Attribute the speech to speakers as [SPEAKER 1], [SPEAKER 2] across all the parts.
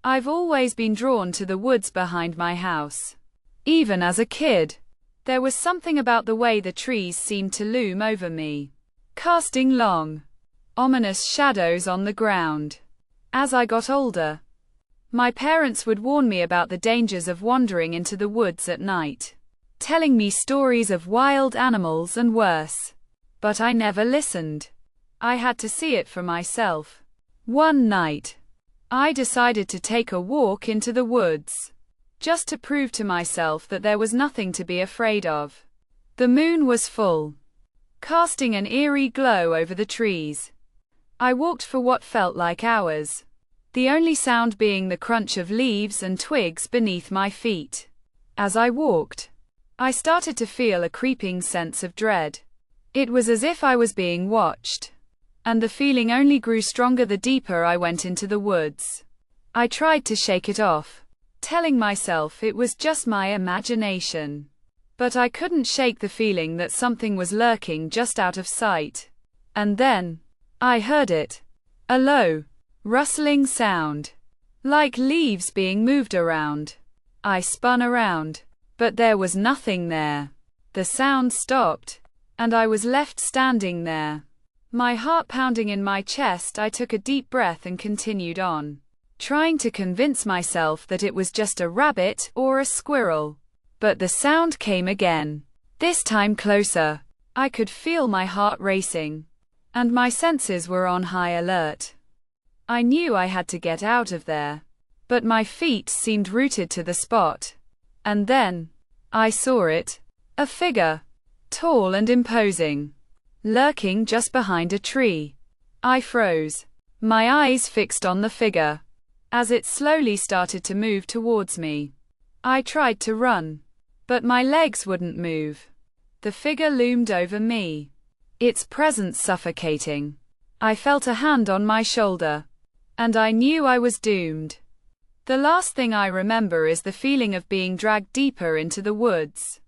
[SPEAKER 1] I've always been drawn to the woods behind my house. Even as a kid, there was something about the way the trees seemed to loom over me, casting long, ominous shadows on the ground. As I got older, my parents would warn me about the dangers of wandering into the woods at night, telling me stories of wild animals and worse. But I never listened. I had to see it for myself. One night, I decided to take a walk into the woods, just to prove to myself that there was nothing to be afraid of. The moon was full, casting an eerie glow over the trees. I walked for what felt like hours, the only sound being the crunch of leaves and twigs beneath my feet. As I walked, I started to feel a creeping sense of dread. It was as if I was being watched, and the feeling only grew stronger the deeper I went into the woods. I tried to shake it off, telling myself it was just my imagination. But I couldn't shake the feeling that something was lurking just out of sight. And then, I heard it. A low, rustling sound, like leaves being moved around. I spun around, but there was nothing there. The sound stopped, and I was left standing there. My heart pounding in my chest, I took a deep breath and continued on, trying to convince myself that it was just a rabbit or a squirrel. But the sound came again, this time closer. I could feel my heart racing, and my senses were on high alert. I knew I had to get out of there, but my feet seemed rooted to the spot. And then, I saw it, a figure, tall and imposing, lurking just behind a tree. I froze, my eyes fixed on the figure, as it slowly started to move towards me. I tried to run, but my legs wouldn't move. The figure loomed over me, its presence suffocating. I felt a hand on my shoulder, and I knew I was doomed. The last thing I remember is the feeling of being dragged deeper into the woods,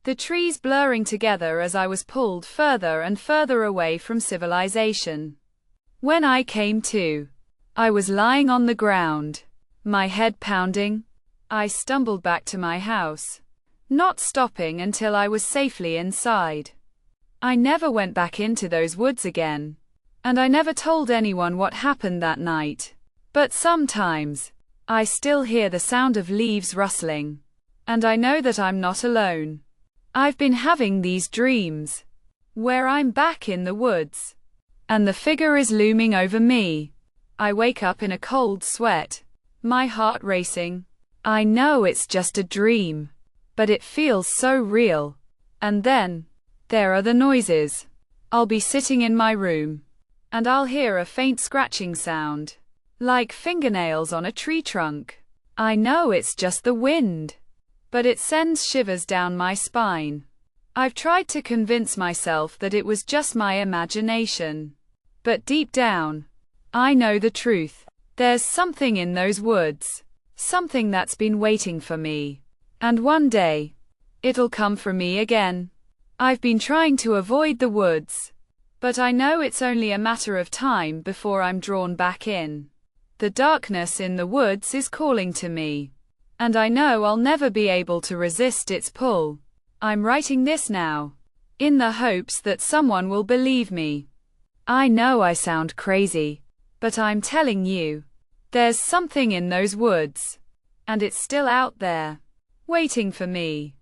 [SPEAKER 1] the trees blurring together as I was pulled further and further away from civilization. When I came to, I was lying on the ground, my head pounding. I stumbled back to my house, not stopping until I was safely inside. I never went back into those woods again, and I never told anyone what happened that night. But sometimes, I still hear the sound of leaves rustling, and I know that I'm not alone. I've been having these dreams, where I'm back in the woods, and the figure is looming over me. I wake up in a cold sweat, my heart racing. I know it's just a dream, but it feels so real. And then, there are the noises. I'll be sitting in my room, and I'll hear a faint scratching sound, like fingernails on a tree trunk. I know it's just the wind, but it sends shivers down my spine. I've tried to convince myself that it was just my imagination, but deep down, I know the truth. There's something in those woods, something that's been waiting for me, and one day, it'll come for me again. I've been trying to avoid the woods, but I know it's only a matter of time before I'm drawn back in. The darkness in the woods is calling to me, and I know I'll never be able to resist its pull. I'm writing this now, in the hopes that someone will believe me. I know I sound crazy, but I'm telling you, there's something in those woods, and it's still out there, waiting for me.